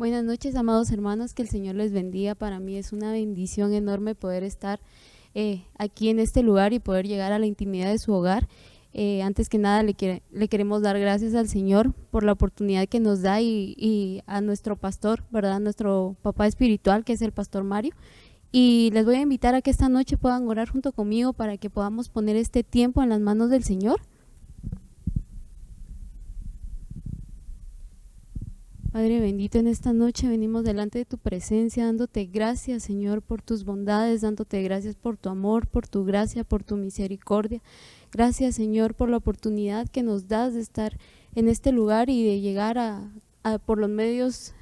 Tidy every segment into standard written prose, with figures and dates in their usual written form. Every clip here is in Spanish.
Buenas noches, amados hermanos, que el Señor les bendiga. Para mí es una bendición enorme poder estar aquí en este lugar y poder llegar a la intimidad de su hogar. Antes que nada le queremos dar gracias al Señor por la oportunidad que nos da y a nuestro pastor, ¿verdad? Nuestro papá espiritual, que es el pastor Mario. Y les voy a invitar a que esta noche puedan orar junto conmigo para que podamos poner este tiempo en las manos del Señor. Padre bendito, en esta noche venimos delante de tu presencia, dándote gracias, Señor, por tus bondades, dándote gracias por tu amor, por tu gracia, por tu misericordia. Gracias, Señor, por la oportunidad que nos das de estar en este lugar y de llegar por los medios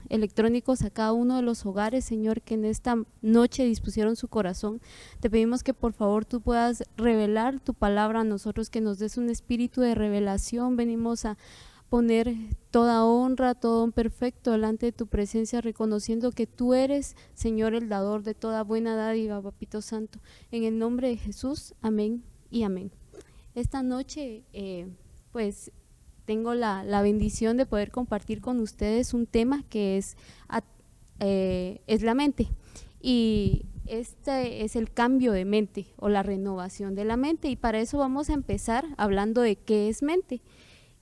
electrónicos a cada uno de los hogares, Señor, que en esta noche dispusieron su corazón. Te pedimos que por favor tú puedas revelar tu palabra a nosotros, que nos des un espíritu de revelación. Venimos a poner toda honra, todo perfecto delante de tu presencia, reconociendo que tú eres, Señor, el dador de toda buena dádiva, Papito Santo. En el nombre de Jesús, amén y amén. Esta noche, pues, tengo la bendición de poder compartir con ustedes un tema que es la mente. Y este es el cambio de mente o la renovación de la mente. Y para eso vamos a empezar hablando de qué es mente.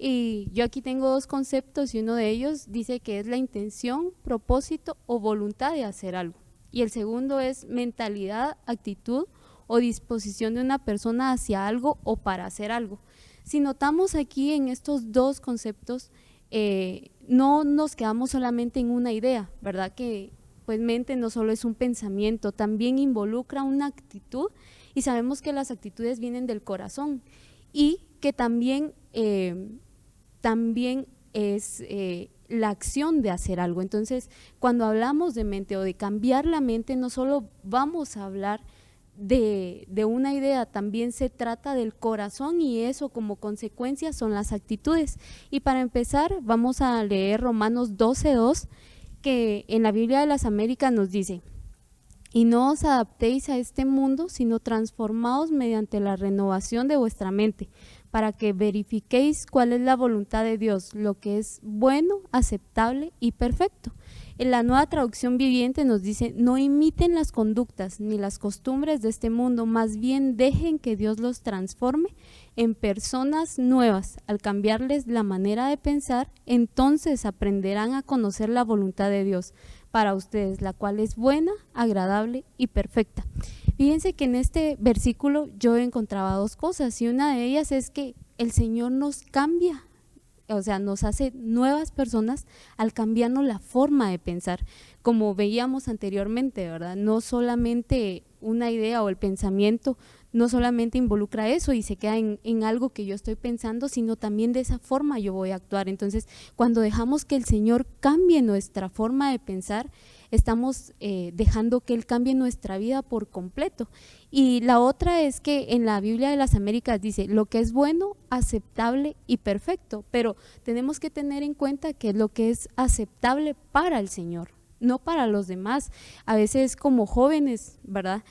Y yo aquí tengo dos conceptos y uno de ellos dice que es la intención, propósito o voluntad de hacer algo. Y el segundo es mentalidad, actitud o disposición de una persona hacia algo o para hacer algo. Si notamos aquí en estos dos conceptos, no nos quedamos solamente en una idea, ¿verdad? Que pues mente no solo es un pensamiento, también involucra una actitud y sabemos que las actitudes vienen del corazón y que también es la acción de hacer algo. Entonces, cuando hablamos de mente o de cambiar la mente, no solo vamos a hablar de una idea, también se trata del corazón y eso como consecuencia son las actitudes. Y para empezar, vamos a leer Romanos 12:2, que en la Biblia de las Américas nos dice: y no os adaptéis a este mundo, sino transformaos mediante la renovación de vuestra mente, para que verifiquéis cuál es la voluntad de Dios, lo que es bueno, aceptable y perfecto. En la Nueva Traducción Viviente nos dice: no imiten las conductas ni las costumbres de este mundo, más bien dejen que Dios los transforme en personas nuevas. Al cambiarles la manera de pensar, entonces aprenderán a conocer la voluntad de Dios para ustedes, la cual es buena, agradable y perfecta. Fíjense que en este versículo yo encontraba dos cosas y una de ellas es que el Señor nos cambia, o sea, nos hace nuevas personas al cambiarnos la forma de pensar, como veíamos anteriormente, ¿verdad? No solamente una idea o el pensamiento no solamente involucra eso y se queda en algo que yo estoy pensando, sino también de esa forma yo voy a actuar. Entonces, cuando dejamos que el Señor cambie nuestra forma de pensar, estamos dejando que Él cambie nuestra vida por completo. Y la otra es que en la Biblia de las Américas dice lo que es bueno, aceptable y perfecto, pero tenemos que tener en cuenta que lo que es aceptable para el Señor, no para los demás. A veces como jóvenes, ¿verdad?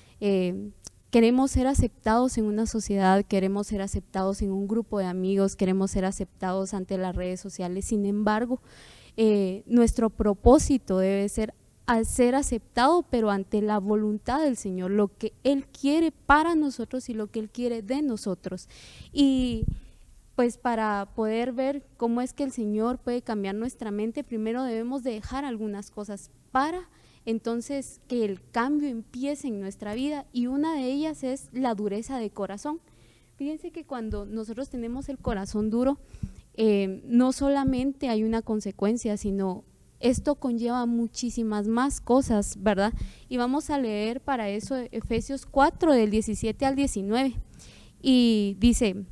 Queremos ser aceptados en una sociedad, queremos ser aceptados en un grupo de amigos, queremos ser aceptados ante las redes sociales. Sin embargo, nuestro propósito debe ser aceptado, pero ante la voluntad del Señor, lo que Él quiere para nosotros y lo que Él quiere de nosotros. Y pues para poder ver cómo es que el Señor puede cambiar nuestra mente, primero debemos de dejar algunas cosas para entonces que el cambio empiece en nuestra vida, y una de ellas es la dureza de corazón. Fíjense que cuando nosotros tenemos el corazón duro, no solamente hay una consecuencia, sino esto conlleva muchísimas más cosas, ¿verdad? Y vamos a leer para eso Efesios 4 del 17 al 19 y dice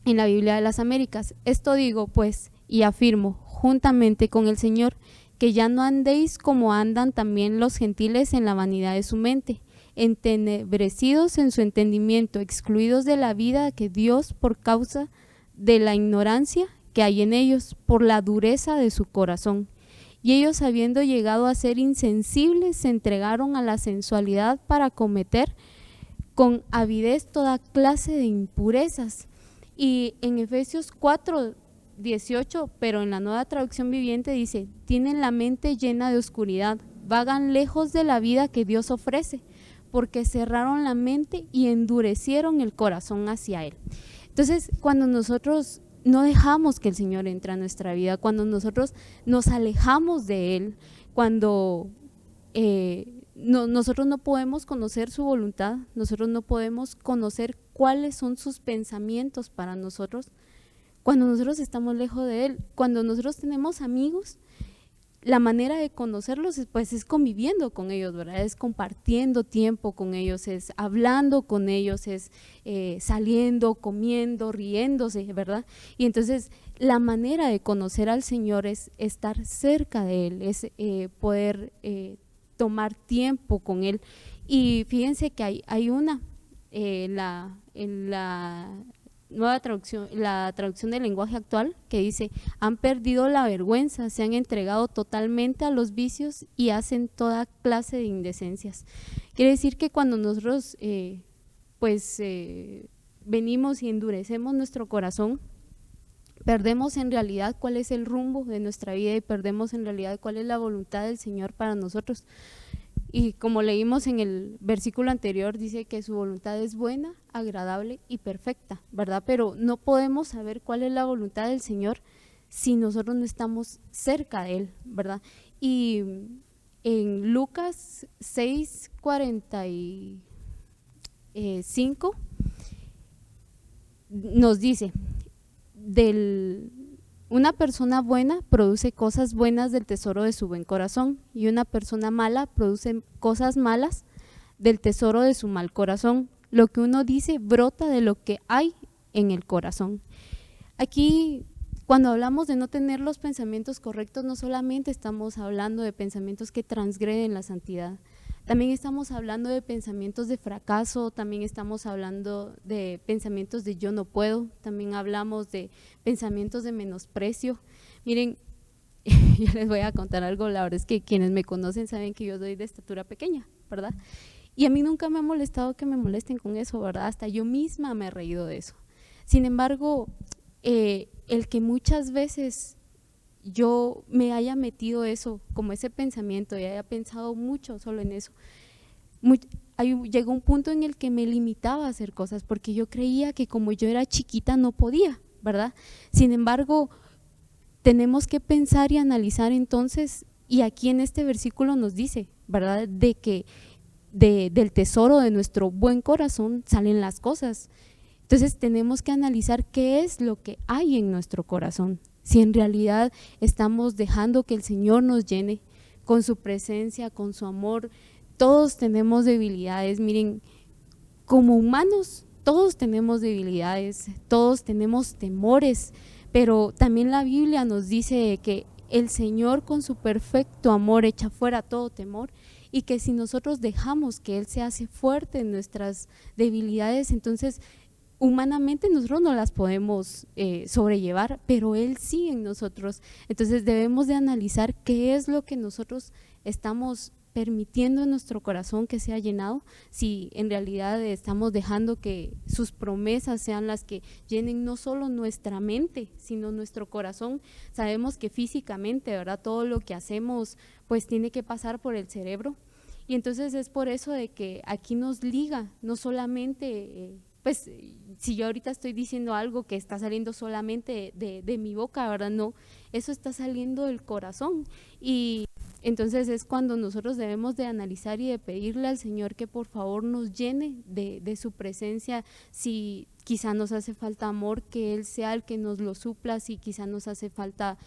en la Biblia de las Américas: esto digo pues y afirmo juntamente con el Señor, que ya no andéis como andan también los gentiles en la vanidad de su mente, entenebrecidos en su entendimiento, excluidos de la vida que Dios, por causa de la ignorancia que hay en ellos, por la dureza de su corazón. Y ellos, habiendo llegado a ser insensibles, se entregaron a la sensualidad para cometer con avidez toda clase de impurezas. Y en Efesios 4 18, pero en la Nueva Traducción Viviente dice: tienen la mente llena de oscuridad, vagan lejos de la vida que Dios ofrece, porque cerraron la mente y endurecieron el corazón hacia Él. Entonces, cuando nosotros no dejamos que el Señor entre a nuestra vida, cuando nosotros nos alejamos de Él, cuando nosotros no podemos conocer su voluntad, nosotros no podemos conocer cuáles son sus pensamientos para nosotros, cuando nosotros estamos lejos de Él, cuando nosotros tenemos amigos, la manera de conocerlos pues es conviviendo con ellos, ¿verdad? Es compartiendo tiempo con ellos, es hablando con ellos, es saliendo, comiendo, riéndose, ¿verdad? Y entonces la manera de conocer al Señor es estar cerca de Él, es poder tomar tiempo con Él. Y fíjense que hay una, en la Nueva Traducción, la traducción del lenguaje actual, que dice: han perdido la vergüenza, se han entregado totalmente a los vicios y hacen toda clase de indecencias. Quiere decir que cuando nosotros venimos y endurecemos nuestro corazón, perdemos en realidad cuál es el rumbo de nuestra vida y perdemos en realidad cuál es la voluntad del Señor para nosotros. Y como leímos en el versículo anterior, dice que su voluntad es buena, agradable y perfecta, ¿verdad? Pero no podemos saber cuál es la voluntad del Señor si nosotros no estamos cerca de Él, ¿verdad? Y en Lucas 6:45 nos dice: una persona buena produce cosas buenas del tesoro de su buen corazón, y una persona mala produce cosas malas del tesoro de su mal corazón. Lo que uno dice brota de lo que hay en el corazón. Aquí, cuando hablamos de no tener los pensamientos correctos, no solamente estamos hablando de pensamientos que transgreden la santidad, también estamos hablando de pensamientos de fracaso, también estamos hablando de pensamientos de yo no puedo, también hablamos de pensamientos de menosprecio. Miren, yo les voy a contar algo, la verdad es que quienes me conocen saben que yo soy de estatura pequeña, ¿verdad? Y a mí nunca me ha molestado que me molesten con eso, ¿verdad? Hasta yo misma me he reído de eso. Sin embargo, el que muchas veces yo me haya metido eso, como ese pensamiento, y haya pensado mucho solo en eso, llegó un punto en el que me limitaba a hacer cosas, porque yo creía que como yo era chiquita no podía, ¿verdad? Sin embargo, tenemos que pensar y analizar entonces, y aquí en este versículo nos dice, ¿verdad?, de que del tesoro de nuestro buen corazón salen las cosas. Entonces tenemos que analizar qué es lo que hay en nuestro corazón, si en realidad estamos dejando que el Señor nos llene con su presencia, con su amor. Todos tenemos debilidades, miren, como humanos todos tenemos debilidades, todos tenemos temores, pero también la Biblia nos dice que el Señor con su perfecto amor echa fuera todo temor, y que si nosotros dejamos que Él se hace fuerte en nuestras debilidades, entonces humanamente nosotros no las podemos sobrellevar, pero Él sí en nosotros. Entonces debemos de analizar qué es lo que nosotros estamos permitiendo en nuestro corazón que sea llenado, si en realidad estamos dejando que sus promesas sean las que llenen no solo nuestra mente, sino nuestro corazón. Sabemos que físicamente, ¿verdad?, todo lo que hacemos pues tiene que pasar por el cerebro, y entonces es por eso de que aquí nos liga, no solamente pues si yo ahorita estoy diciendo algo que está saliendo solamente de mi boca, ¿verdad? No, eso está saliendo del corazón, y entonces es cuando nosotros debemos de analizar y de pedirle al Señor que por favor nos llene de su presencia. Si quizá nos hace falta amor, que Él sea el que nos lo supla. Si quizá nos hace falta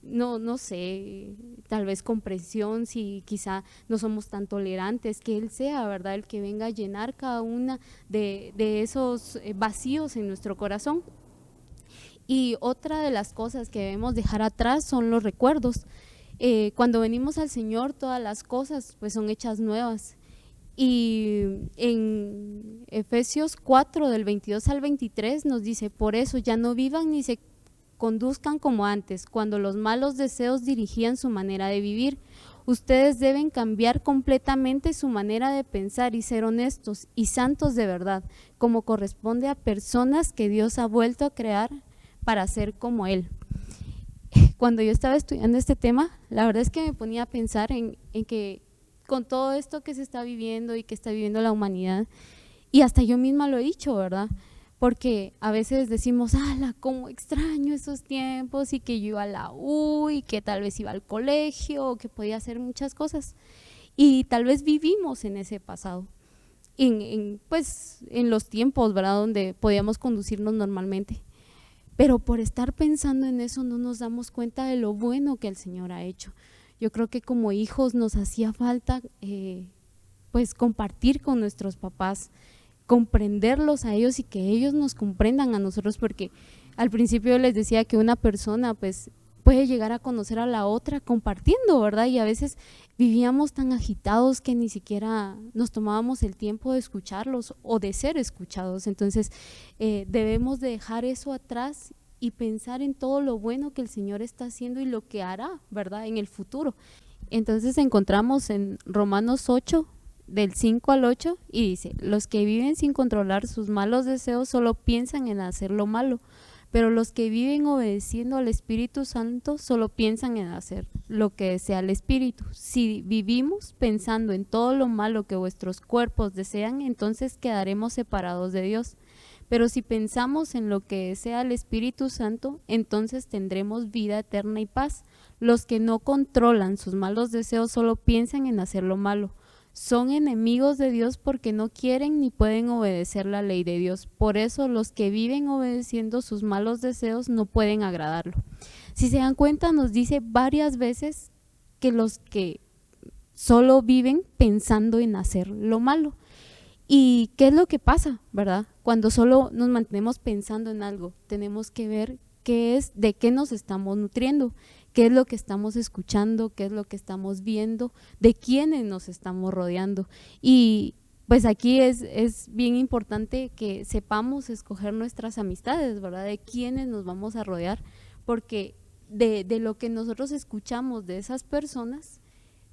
no sé, tal vez comprensión, si quizá no somos tan tolerantes, que Él sea, ¿verdad?, el que venga a llenar cada una de esos vacíos en nuestro corazón. Y otra de las cosas que debemos dejar atrás son los recuerdos. Cuando venimos al Señor, todas las cosas pues son hechas nuevas. Y en Efesios 4 del 22 al 23 nos dice: por eso ya no vivan ni se conduzcan como antes, cuando los malos deseos dirigían su manera de vivir. Ustedes deben cambiar completamente su manera de pensar y ser honestos y santos de verdad, como corresponde a personas que Dios ha vuelto a crear para ser como Él. Cuando yo estaba estudiando este tema, la verdad es que me ponía a pensar en que con todo esto que se está viviendo y que está viviendo la humanidad, y hasta yo misma lo he dicho, ¿verdad? Porque a veces decimos, ¡ala, cómo extraño esos tiempos! Y que yo iba a la U y que tal vez iba al colegio, o que podía hacer muchas cosas. Y tal vez vivimos en ese pasado, pues en los tiempos, ¿verdad? Donde podíamos conducirnos normalmente. Pero por estar pensando en eso no nos damos cuenta de lo bueno que el Señor ha hecho. Yo creo que como hijos nos hacía falta pues compartir con nuestros papás, comprenderlos a ellos y que ellos nos comprendan a nosotros, porque al principio les decía que una persona pues puede llegar a conocer a la otra compartiendo, ¿verdad? Y a veces vivíamos tan agitados que ni siquiera nos tomábamos el tiempo de escucharlos o de ser escuchados. Entonces debemos de dejar eso atrás y pensar en todo lo bueno que el Señor está haciendo y lo que hará, ¿verdad?, en el futuro. Entonces encontramos en Romanos 8, del 5 al 8, y dice: los que viven sin controlar sus malos deseos solo piensan en hacer lo malo, pero los que viven obedeciendo al Espíritu Santo solo piensan en hacer lo que desea el Espíritu. Si vivimos pensando en todo lo malo que vuestros cuerpos desean, entonces quedaremos separados de Dios. Pero si pensamos en lo que desea el Espíritu Santo, entonces tendremos vida eterna y paz. Los que no controlan sus malos deseos solo piensan en hacer lo malo. Son enemigos de Dios porque no quieren ni pueden obedecer la ley de Dios. Por eso los que viven obedeciendo sus malos deseos no pueden agradarlo. Si se dan cuenta, nos dice varias veces que los que solo viven pensando en hacer lo malo. ¿Y qué es lo que pasa, verdad? Cuando solo nos mantenemos pensando en algo, tenemos que ver de qué nos estamos nutriendo, qué es lo que estamos escuchando, qué es lo que estamos viendo, de quiénes nos estamos rodeando. Y pues aquí es bien importante que sepamos escoger nuestras amistades, ¿verdad? De quiénes nos vamos a rodear, porque de lo que nosotros escuchamos de esas personas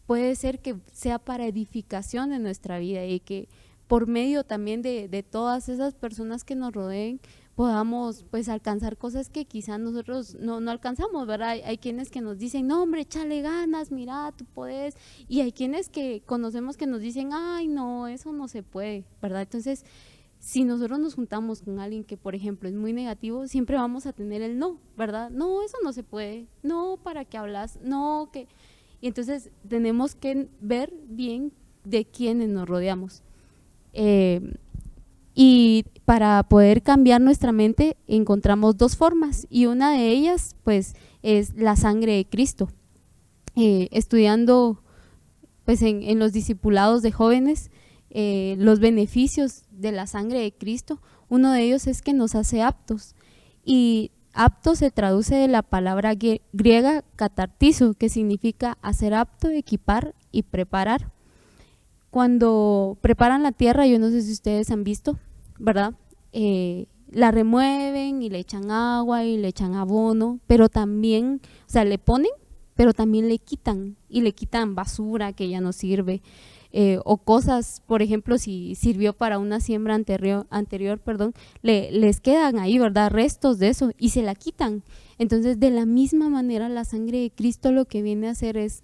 puede ser que sea para edificación de nuestra vida, y que por medio también de todas esas personas que nos rodeen podamos pues alcanzar cosas que quizás nosotros no alcanzamos, ¿verdad? Hay quienes que nos dicen, no hombre, échale ganas, mira, tú puedes, y hay quienes que conocemos que nos dicen, ay no, eso no se puede, ¿verdad? Entonces, si nosotros nos juntamos con alguien que, por ejemplo, es muy negativo, siempre vamos a tener el no, ¿verdad? No, eso no se puede, no, ¿para qué hablas? No, que… Y entonces tenemos que ver bien de quiénes nos rodeamos. Y para poder cambiar nuestra mente encontramos dos formas, y una de ellas pues es la sangre de Cristo. Estudiando pues en los discipulados de jóvenes los beneficios de la sangre de Cristo, uno de ellos es que nos hace aptos, y apto se traduce de la palabra griega catartizo, que significa hacer apto, equipar y preparar. Cuando preparan la tierra, yo no sé si ustedes han visto, ¿verdad? La remueven y le echan agua y le echan abono, pero también, o sea, le ponen, pero también le quitan, y le quitan basura que ya no sirve, o cosas, por ejemplo, si sirvió para una siembra anterior, les quedan ahí, ¿verdad?, restos de eso, y se la quitan. Entonces, de la misma manera, la sangre de Cristo lo que viene a hacer es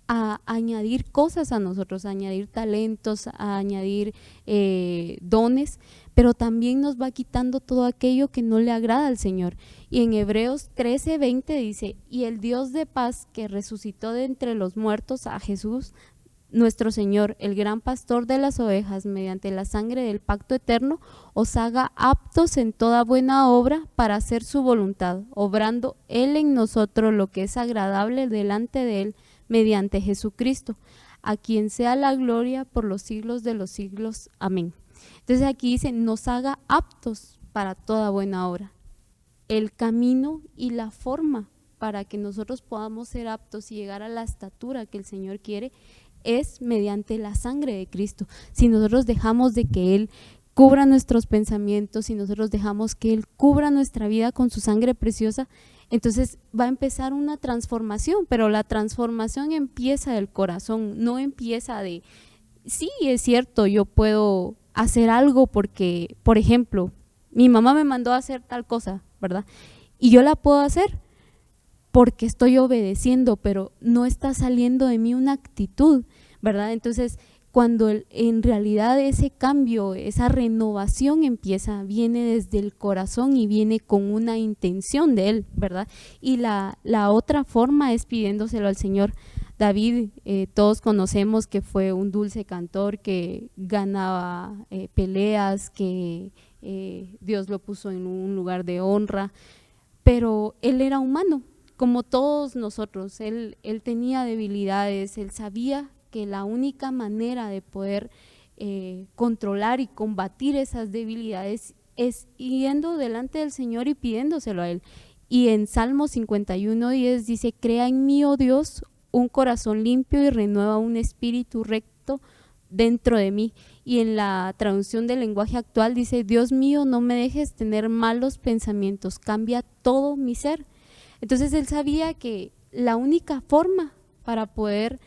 a añadir cosas a nosotros, a añadir talentos, a añadir dones, pero también nos va quitando todo aquello que no le agrada al Señor. Y en Hebreos 13:20 dice: y el Dios de paz, que resucitó de entre los muertos a Jesús, nuestro Señor, el gran pastor de las ovejas, mediante la sangre del pacto eterno, os haga aptos en toda buena obra para hacer su voluntad, obrando Él en nosotros lo que es agradable delante de Él, mediante Jesucristo, a quien sea la gloria por los siglos de los siglos. Amén. Entonces aquí dice, nos haga aptos para toda buena obra. El camino y la forma para que nosotros podamos ser aptos y llegar a la estatura que el Señor quiere es mediante la sangre de Cristo. Si nosotros dejamos de que Él cubra nuestros pensamientos, si nosotros dejamos que Él cubra nuestra vida con su sangre preciosa, entonces va a empezar una transformación, pero la transformación empieza del corazón, no empieza de, sí, es cierto, yo puedo hacer algo porque, por ejemplo, mi mamá me mandó a hacer tal cosa, ¿verdad? y yo la puedo hacer porque estoy obedeciendo, pero no está saliendo de mí una actitud, ¿verdad? Entonces, cuando en realidad ese cambio, esa renovación empieza, viene desde el corazón y viene con una intención de él, ¿verdad? Y la otra forma es pidiéndoselo al Señor. David, todos conocemos que fue un dulce cantor, que ganaba peleas, que Dios lo puso en un lugar de honra, pero él era humano, como todos nosotros. Él tenía debilidades, él sabía que la única manera de poder controlar y combatir esas debilidades es yendo delante del Señor y pidiéndoselo a Él. Y en Salmo 51:10 dice: crea en mí, oh Dios, un corazón limpio y renueva un espíritu recto dentro de mí. Y en la traducción del lenguaje actual dice: Dios mío, no me dejes tener malos pensamientos, cambia todo mi ser. Entonces él sabía que la única forma para poder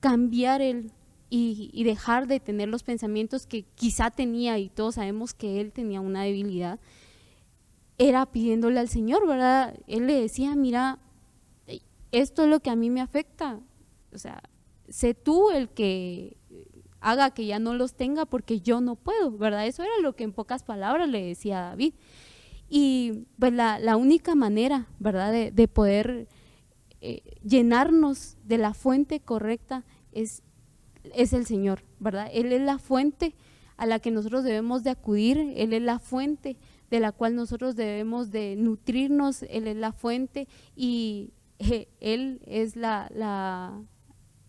cambiar él y dejar de tener los pensamientos que quizá tenía, y todos sabemos que él tenía una debilidad, era pidiéndole al Señor, ¿verdad? Él le decía: mira, esto es lo que a mí me afecta, o sea, sé tú el que haga que ya no los tenga porque yo no puedo, ¿verdad? Eso era lo que en pocas palabras le decía a David. Y pues la única manera, ¿verdad?, de poder llenarnos de la fuente correcta es el Señor, ¿verdad? Él es la fuente a la que nosotros debemos de acudir, Él es la fuente de la cual nosotros debemos de nutrirnos, Él es la fuente, y Él es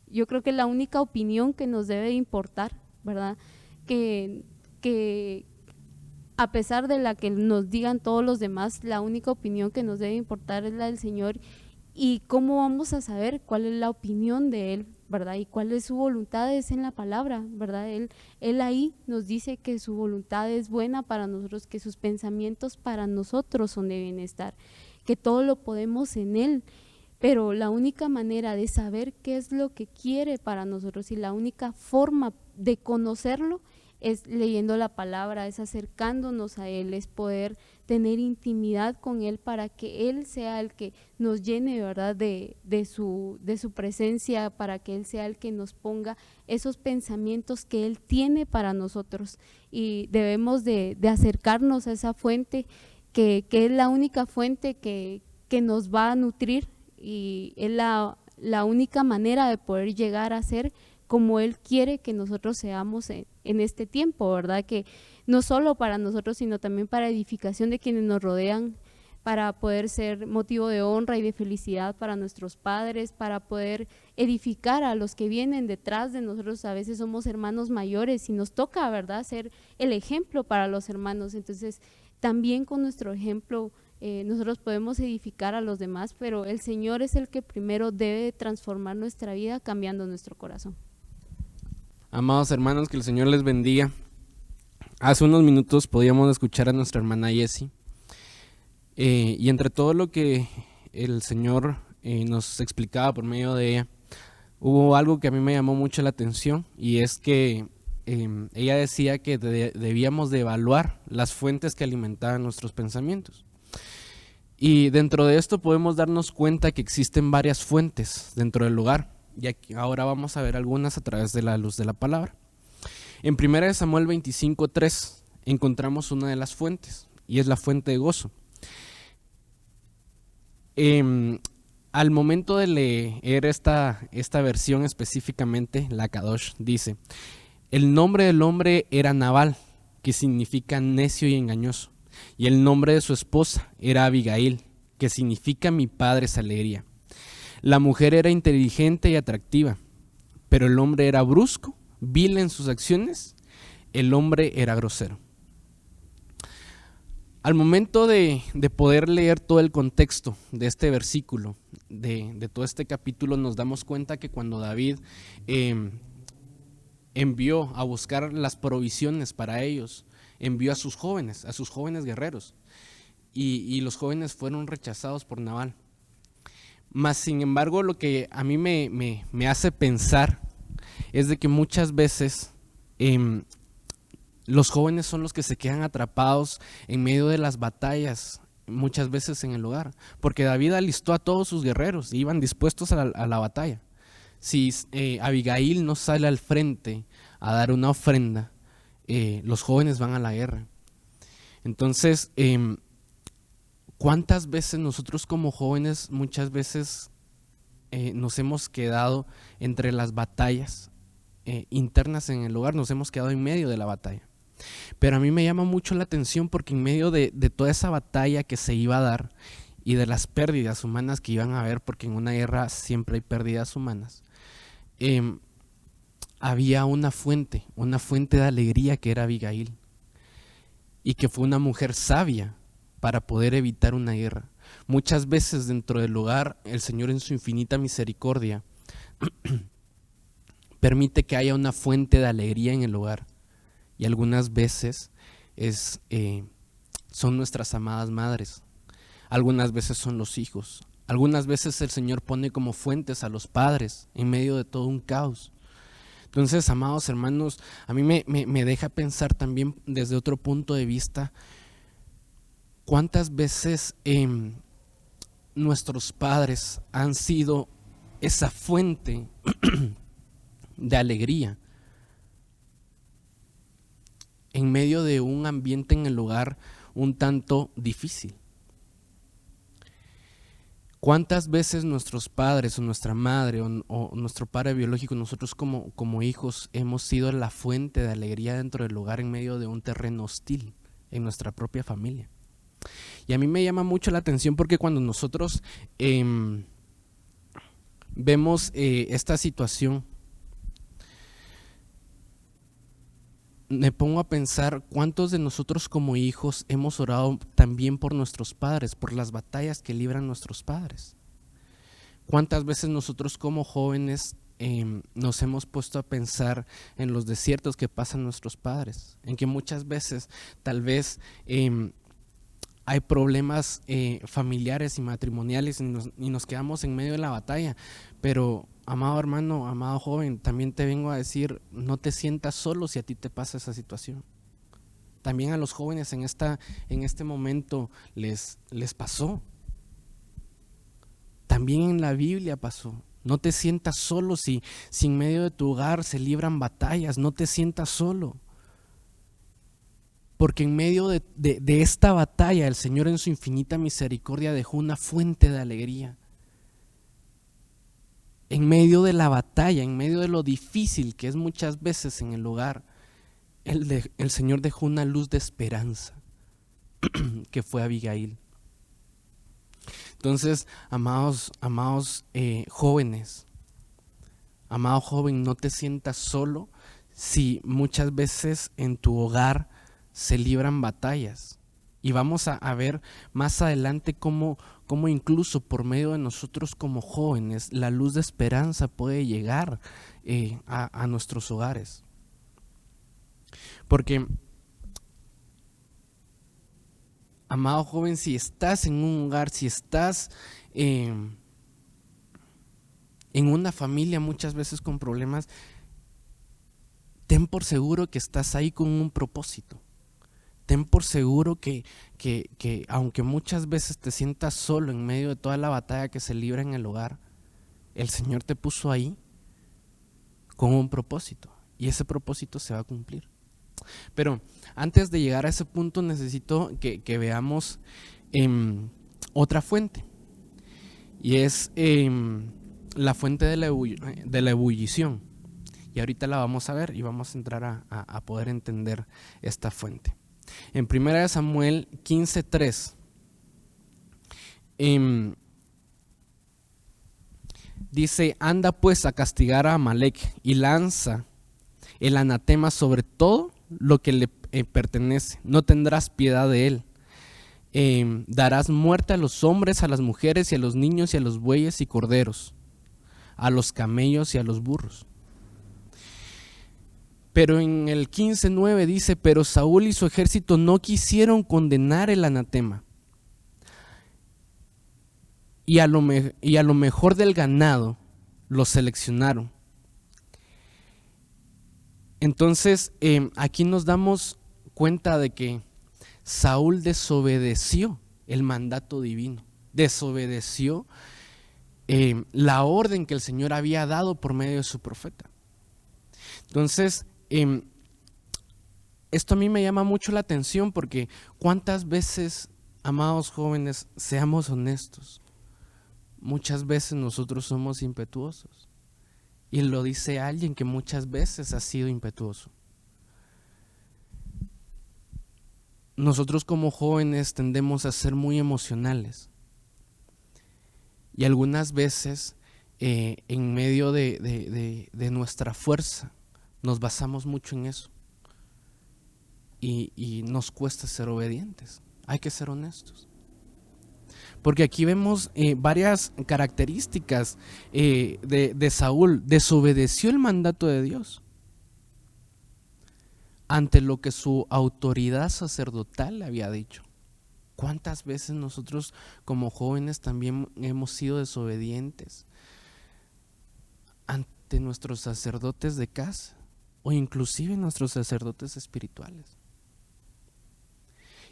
yo creo que la única opinión que nos debe importar, ¿verdad? Que a pesar de la que nos digan todos los demás, la única opinión que nos debe importar es la del Señor. ¿Y cómo vamos a saber cuál es la opinión de Él, verdad? Y cuál es su voluntad, es en la palabra, ¿verdad? Él ahí nos dice que su voluntad es buena para nosotros, que sus pensamientos para nosotros son de bienestar, que todo lo podemos en Él. Pero la única manera de saber qué es lo que quiere para nosotros y la única forma de conocerlo es leyendo la palabra, es acercándonos a Él, es poder tener intimidad con Él para que Él sea el que nos llene, ¿verdad?, de su presencia, para que Él sea el que nos ponga esos pensamientos que Él tiene para nosotros. Y debemos de acercarnos a esa fuente que es la única fuente que nos va a nutrir, y es la única manera de poder llegar a ser como Él quiere que nosotros seamos en este tiempo, ¿verdad? Que no solo para nosotros, sino también para edificación de quienes nos rodean, para poder ser motivo de honra y de felicidad para nuestros padres, para poder edificar a los que vienen detrás de nosotros. A veces somos hermanos mayores y nos toca, ¿verdad?, ser el ejemplo para los hermanos. Entonces, también con nuestro ejemplo nosotros podemos edificar a los demás, pero el Señor es el que primero debe transformar nuestra vida, cambiando nuestro corazón. Amados hermanos, que el Señor les bendiga. Hace unos minutos podíamos escuchar a nuestra hermana Jessie, y entre todo lo que el Señor nos explicaba por medio de ella, hubo algo que a mí me llamó mucho la atención, y es que ella decía que debíamos de evaluar las fuentes que alimentaban nuestros pensamientos. Y dentro de esto podemos darnos cuenta que existen varias fuentes dentro del hogar, y aquí ahora vamos a ver algunas a través de la luz de la palabra. En 1 Samuel 25:3 encontramos una de las fuentes, y es la fuente de gozo. Al momento de leer esta versión específicamente, la Kadosh dice: el nombre del hombre era Nabal, que significa necio y engañoso, y el nombre de su esposa era Abigail, que significa mi padre se alegraría. La mujer era inteligente y atractiva, pero el hombre era brusco, vil en sus acciones, el hombre era grosero. Al momento de poder leer todo el contexto de este versículo, de todo este capítulo, nos damos cuenta que cuando David envió a buscar las provisiones para ellos, envió a sus jóvenes guerreros, y los jóvenes fueron rechazados por Nabal. Mas sin embargo, lo que a mí me hace pensar es de que muchas veces los jóvenes son los que se quedan atrapados en medio de las batallas muchas veces en el lugar, porque David alistó a todos sus guerreros y iban dispuestos a la batalla. Si Abigail no sale al frente a dar una ofrenda, los jóvenes van a la guerra. Entonces, ¿cuántas veces nosotros como jóvenes muchas veces nos hemos quedado entre las batallas internas en el hogar? Nos hemos quedado en medio de la batalla. Pero a mí me llama mucho la atención porque en medio de toda esa batalla que se iba a dar y de las pérdidas humanas que iban a haber, porque en una guerra siempre hay pérdidas humanas, había una fuente de alegría que era Abigail, y que fue una mujer sabia para poder evitar una guerra. Muchas veces dentro del hogar el Señor en su infinita misericordia permite que haya una fuente de alegría en el hogar, y algunas veces son nuestras amadas madres, algunas veces son los hijos, algunas veces el Señor pone como fuentes a los padres en medio de todo un caos. Entonces, amados hermanos, a mí me deja pensar también desde otro punto de vista, cuántas veces nuestros padres han sido esa fuente de alegría en medio de un ambiente en el hogar un tanto difícil. ¿Cuántas veces nuestros padres o nuestra madre o nuestro padre biológico, nosotros como hijos, hemos sido la fuente de alegría dentro del hogar en medio de un terreno hostil en nuestra propia familia? Y a mí me llama mucho la atención porque cuando nosotros vemos esta situación, me pongo a pensar cuántos de nosotros como hijos hemos orado también por nuestros padres, por las batallas que libran nuestros padres. Cuántas veces nosotros como jóvenes nos hemos puesto a pensar en los desiertos que pasan nuestros padres, en que muchas veces tal vez hay problemas familiares y matrimoniales y nos quedamos en medio de la batalla, pero amado hermano, amado joven, también te vengo a decir, no te sientas solo si a ti te pasa esa situación. También a los jóvenes en este momento les pasó. También en la Biblia pasó. No te sientas solo si en medio de tu hogar se libran batallas, no te sientas solo. Porque en medio de esta batalla el Señor en su infinita misericordia dejó una fuente de alegría. En medio de la batalla, en medio de lo difícil que es muchas veces en el hogar, el Señor dejó una luz de esperanza, que fue Abigail. Entonces, amados jóvenes, amado joven, no te sientas solo si muchas veces en tu hogar se libran batallas. Y vamos a ver más adelante cómo incluso por medio de nosotros como jóvenes la luz de esperanza puede llegar a nuestros hogares. Porque, amado joven, si estás en un hogar, si estás en una familia muchas veces con problemas, ten por seguro que estás ahí con un propósito. Ten por seguro que aunque muchas veces te sientas solo en medio de toda la batalla que se libra en el hogar, el Señor te puso ahí con un propósito y ese propósito se va a cumplir. Pero antes de llegar a ese punto necesito que veamos otra fuente, y es la fuente de la ebullición. Y ahorita la vamos a ver y vamos a entrar a poder entender esta fuente. En 1 Samuel 15:3 dice: anda pues a castigar a Amalek y lanza el anatema sobre todo lo que le pertenece, no tendrás piedad de él. Darás muerte a los hombres, a las mujeres y a los niños y a los bueyes y corderos, a los camellos y a los burros. Pero en el 15:9 dice: pero Saúl y su ejército no quisieron condenar el anatema, y a lo mejor del ganado lo seleccionaron. Entonces aquí nos damos cuenta de que Saúl desobedeció el mandato divino, desobedeció la orden que el Señor había dado por medio de su profeta. Entonces, esto a mí me llama mucho la atención porque cuántas veces, amados jóvenes, seamos honestos, muchas veces nosotros somos impetuosos. Y lo dice alguien que muchas veces ha sido impetuoso. Nosotros como jóvenes tendemos a ser muy emocionales. Y algunas veces en medio de nuestra fuerza nos basamos mucho en eso. Y nos cuesta ser obedientes. Hay que ser honestos. Porque aquí vemos varias características de Saúl. Desobedeció el mandato de Dios ante lo que su autoridad sacerdotal le había dicho. ¿Cuántas veces nosotros como jóvenes también hemos sido desobedientes ante nuestros sacerdotes de casa o inclusive nuestros sacerdotes espirituales?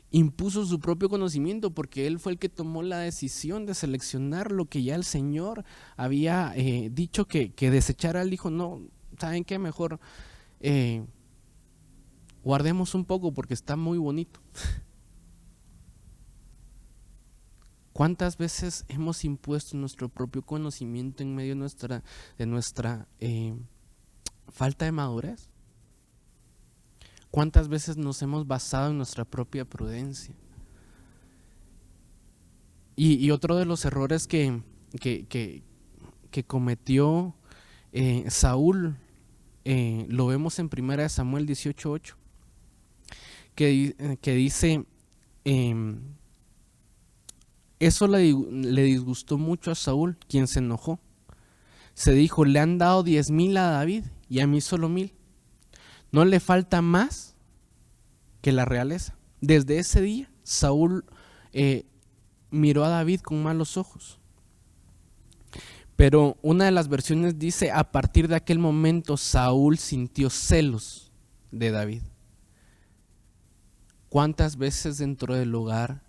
Impuso su propio conocimiento porque él fue el que tomó la decisión de seleccionar lo que ya el Señor había dicho que desechara. Él dijo, no, ¿saben qué? Mejor guardemos un poco porque está muy bonito. ¿Cuántas veces hemos impuesto nuestro propio conocimiento en medio de nuestra falta de madurez? ¿Cuántas veces nos hemos basado en nuestra propia prudencia? Y otro de los errores que cometió Saúl, lo vemos en 1 Samuel 18:8, que dice, eso le disgustó mucho a Saúl, quien se enojó. Se dijo, le han dado 10,000 a David y a mí solo 1,000. No le falta más que la realeza. Desde ese día, Saúl miró a David con malos ojos. Pero una de las versiones dice, a partir de aquel momento, Saúl sintió celos de David. ¿Cuántas veces dentro del hogar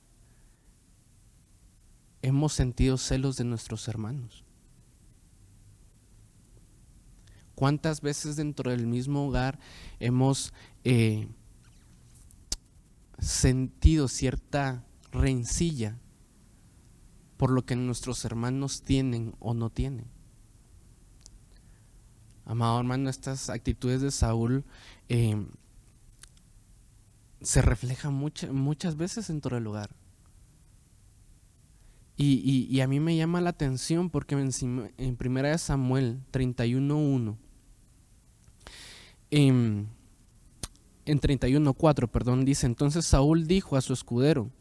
hemos sentido celos de nuestros hermanos? ¿Cuántas veces dentro del mismo hogar hemos sentido cierta rencilla por lo que nuestros hermanos tienen o no tienen? Amado hermano, estas actitudes de Saúl se reflejan muchas veces dentro del hogar. Y a mí me llama la atención porque en 1 Samuel 31:1, en 31:4, dice, entonces Saúl dijo a su escudero,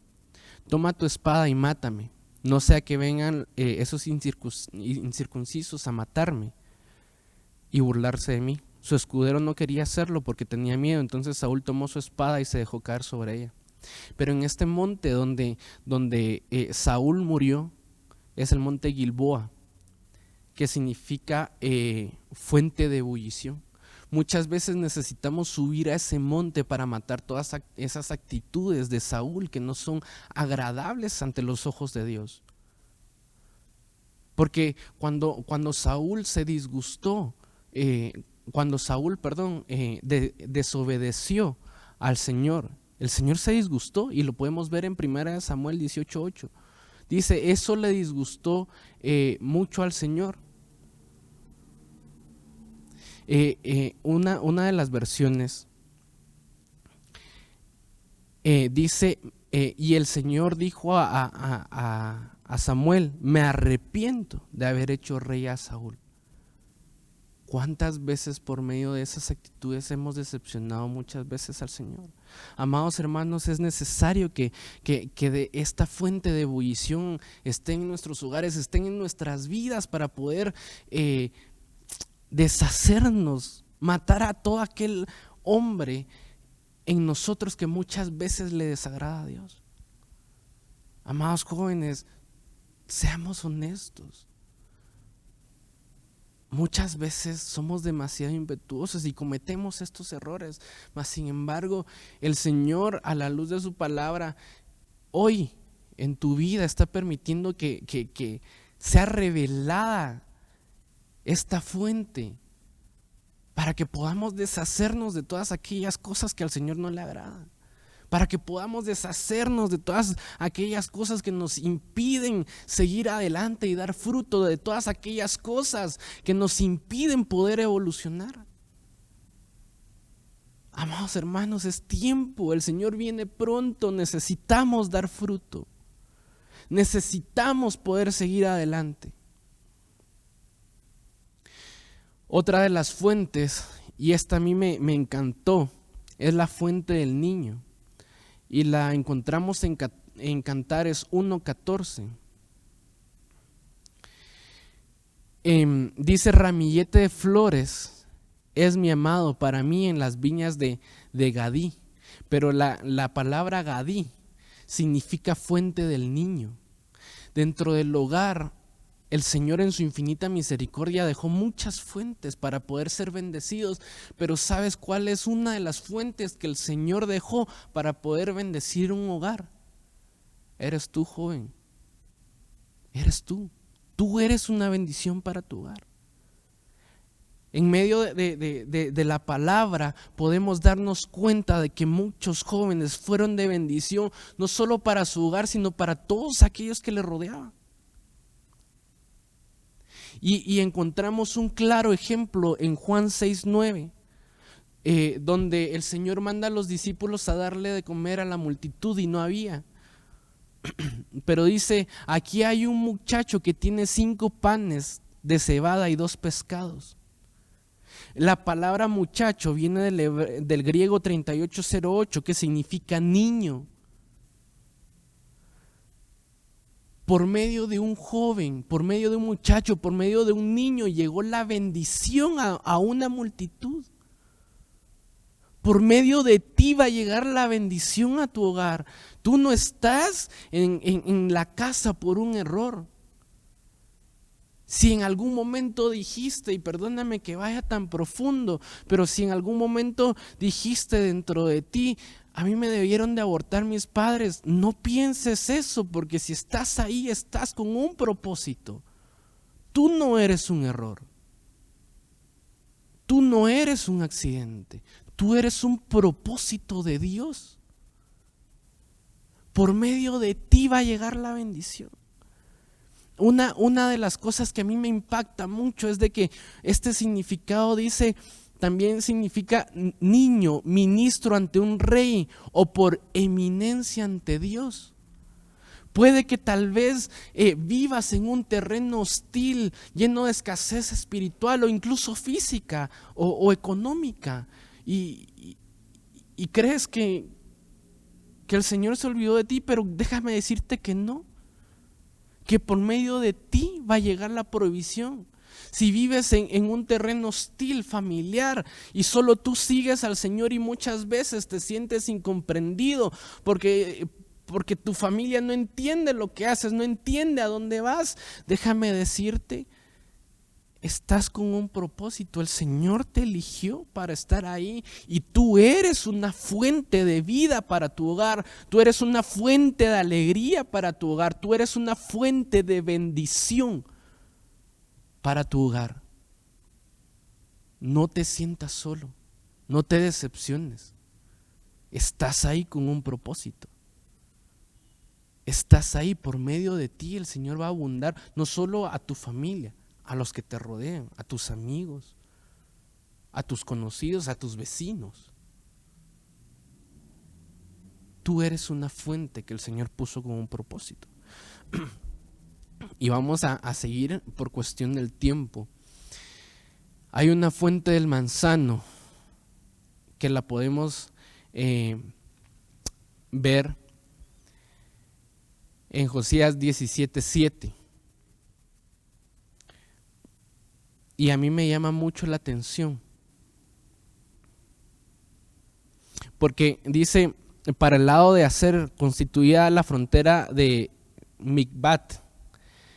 toma tu espada y mátame, no sea que vengan esos incircuncisos a matarme y burlarse de mí. Su escudero no quería hacerlo porque tenía miedo, entonces Saúl tomó su espada y se dejó caer sobre ella. Pero en este monte donde Saúl murió es el monte Gilboa, que significa fuente de ebullición. Muchas veces necesitamos subir a ese monte para matar todas esas actitudes de Saúl que no son agradables ante los ojos de Dios. Porque cuando Saúl se disgustó, desobedeció al Señor, el Señor se disgustó y lo podemos ver en 1 Samuel 18:8. Dice, eso le disgustó mucho al Señor. Una de las versiones dice, y el Señor dijo a Samuel, me arrepiento de haber hecho rey a Saúl. ¿Cuántas veces por medio de esas actitudes hemos decepcionado muchas veces al Señor? Amados hermanos, es necesario que de esta fuente de ebullición esté en nuestros hogares, estén en nuestras vidas para poder deshacernos, matar a todo aquel hombre en nosotros que muchas veces le desagrada a Dios. Amados jóvenes, seamos honestos. Muchas veces somos demasiado impetuosos y cometemos estos errores, mas sin embargo el Señor, a la luz de su palabra, hoy en tu vida está permitiendo que sea revelada esta fuente para que podamos deshacernos de todas aquellas cosas que al Señor no le agradan? Para que podamos deshacernos de todas aquellas cosas que nos impiden seguir adelante y dar fruto, de todas aquellas cosas que nos impiden poder evolucionar. Amados hermanos, es tiempo, el Señor viene pronto, necesitamos dar fruto, necesitamos poder seguir adelante. Otra de las fuentes, y esta a mí me encantó, es la fuente del niño. Y la encontramos en Cantares 1:14. Dice: ramillete de flores es mi amado para mí en las viñas de Gadí. Pero la palabra Gadí significa fuente del niño. Dentro del hogar, el Señor en su infinita misericordia dejó muchas fuentes para poder ser bendecidos, pero ¿sabes cuál es una de las fuentes que el Señor dejó para poder bendecir un hogar? Eres tú, joven. Eres tú. Tú eres una bendición para tu hogar. En medio de la palabra podemos darnos cuenta de que muchos jóvenes fueron de bendición, no solo para su hogar, sino para todos aquellos que le rodeaban. Y encontramos un claro ejemplo en Juan 6:9, donde el Señor manda a los discípulos a darle de comer a la multitud y no había. Pero dice: aquí hay un muchacho que tiene 5 panes de cebada y 2 pescados. La palabra muchacho viene del griego 3808, que significa niño. Por medio de un joven, por medio de un muchacho, por medio de un niño llegó la bendición a una multitud. Por medio de ti va a llegar la bendición a tu hogar. Tú no estás en la casa por un error. Si en algún momento dijiste, y perdóname que vaya tan profundo, pero si en algún momento dijiste dentro de ti: a mí me debieron de abortar mis padres, no pienses eso, porque si estás ahí, estás con un propósito. Tú no eres un error. Tú no eres un accidente. Tú eres un propósito de Dios. Por medio de ti va a llegar la bendición. Una de las cosas que a mí me impacta mucho es de que este significado dice, también significa niño, ministro ante un rey o por eminencia ante Dios. Puede que tal vez vivas en un terreno hostil, lleno de escasez espiritual o incluso física o económica, y crees que el Señor se olvidó de ti, pero déjame decirte que no. Que por medio de ti va a llegar la provisión. Si vives en un terreno hostil, familiar, y solo tú sigues al Señor y muchas veces te sientes incomprendido porque tu familia no entiende lo que haces, no entiende a dónde vas, déjame decirte, estás con un propósito. El Señor te eligió para estar ahí y tú eres una fuente de vida para tu hogar. Tú eres una fuente de alegría para tu hogar. Tú eres una fuente de bendición para tu hogar. No te sientas solo. No te decepciones. Estás ahí con un propósito. Estás ahí, por medio de ti el Señor va a abundar no solo a tu familia, a los que te rodean, a tus amigos, a tus conocidos, a tus vecinos. Tú eres una fuente que el Señor puso con un propósito. Y vamos a seguir por cuestión del tiempo. Hay una fuente del manzano que la podemos ver en Josías 17:7. Y a mí me llama mucho la atención, porque dice: para el lado de Aser constituía la frontera de Micbat,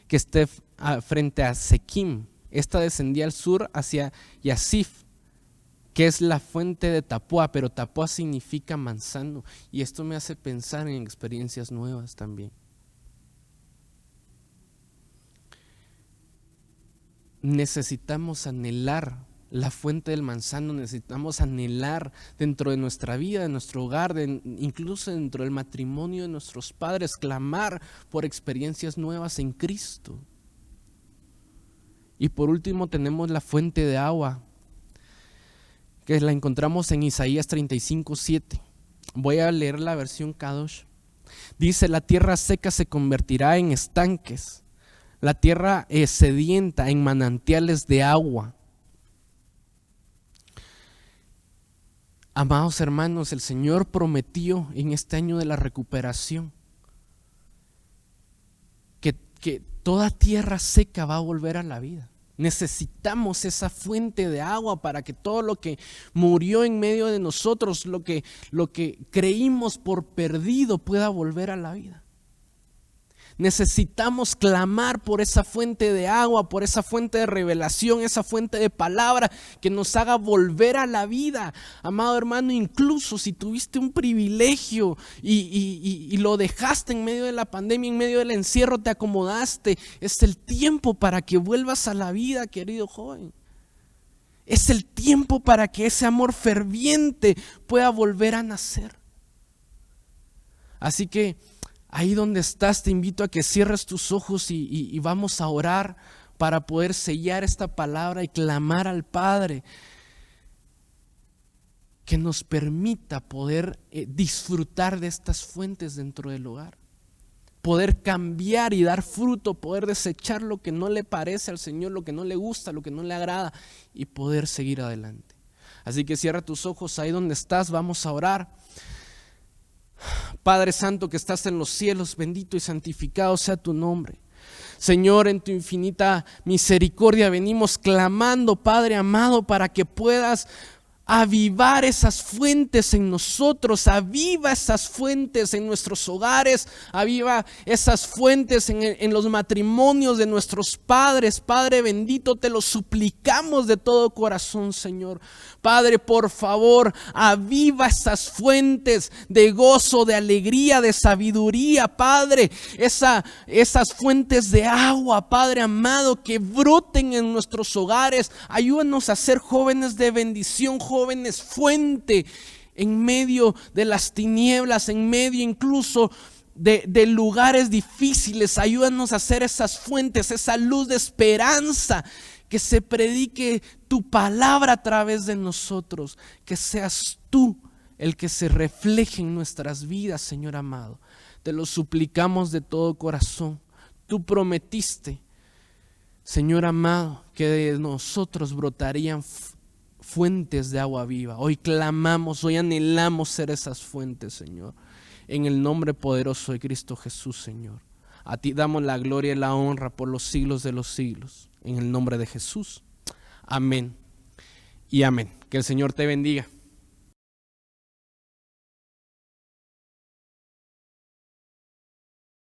que esté frente a Sequim. Esta descendía al sur hacia Yasif, que es la fuente de Tapúa, pero Tapúa significa manzano. Y esto me hace pensar en experiencias nuevas también. necesitamos anhelar la fuente del manzano, necesitamos anhelar dentro de nuestra vida, de nuestro hogar, incluso dentro del matrimonio de nuestros padres, clamar por experiencias nuevas en Cristo. Y por último tenemos la fuente de agua, que la encontramos en Isaías 35:7. Voy a leer la versión Kadosh. Dice: la tierra seca se convertirá en estanques, la tierra sedienta en manantiales de agua. Amados hermanos, el Señor prometió en este año de la recuperación que toda tierra seca va a volver a la vida. Necesitamos esa fuente de agua para que todo lo que murió en medio de nosotros, lo que creímos por perdido, pueda volver a la vida. Necesitamos clamar por esa fuente de agua, por esa fuente de revelación, esa fuente de palabra que nos haga volver a la vida. Amado hermano, incluso si tuviste un privilegio y lo dejaste en medio de la pandemia, en medio del encierro, te acomodaste, es el tiempo para que vuelvas a la vida, querido joven. Es el tiempo para que ese amor ferviente pueda volver a nacer. Así que ahí donde estás, te invito a que cierres tus ojos y vamos a orar para poder sellar esta palabra y clamar al Padre que nos permita poder disfrutar de estas fuentes dentro del hogar, poder cambiar y dar fruto, poder desechar lo que no le parece al Señor, lo que no le gusta, lo que no le agrada, y poder seguir adelante. Así que cierra tus ojos ahí donde estás, vamos a orar. Padre Santo que estás en los cielos, bendito y santificado sea tu nombre. Señor, en tu infinita misericordia venimos clamando, Padre amado, para que puedas avivar esas fuentes en nosotros, aviva esas fuentes en nuestros hogares, aviva esas fuentes en los matrimonios de nuestros padres. Padre bendito, te lo suplicamos de todo corazón, Señor. Padre, por favor, aviva esas fuentes de gozo, de alegría, de sabiduría, Padre, esas fuentes de agua, Padre amado, que broten en nuestros hogares. Ayúdanos a ser jóvenes de bendición, jóvenes fuente en medio de las tinieblas, en medio incluso de lugares difíciles. Ayúdanos a ser esas fuentes, esa luz de esperanza, que se predique tu palabra a través de nosotros, que seas tú el que se refleje en nuestras vidas, Señor amado. Te lo suplicamos de todo corazón. Tú prometiste, Señor amado, que de nosotros brotarían fuentes de agua viva. Hoy clamamos, hoy anhelamos ser esas fuentes, Señor, en el nombre poderoso de Cristo Jesús, Señor. A ti damos la gloria y la honra por los siglos de los siglos, en el nombre de Jesús. Amén y amén. Que el Señor te bendiga.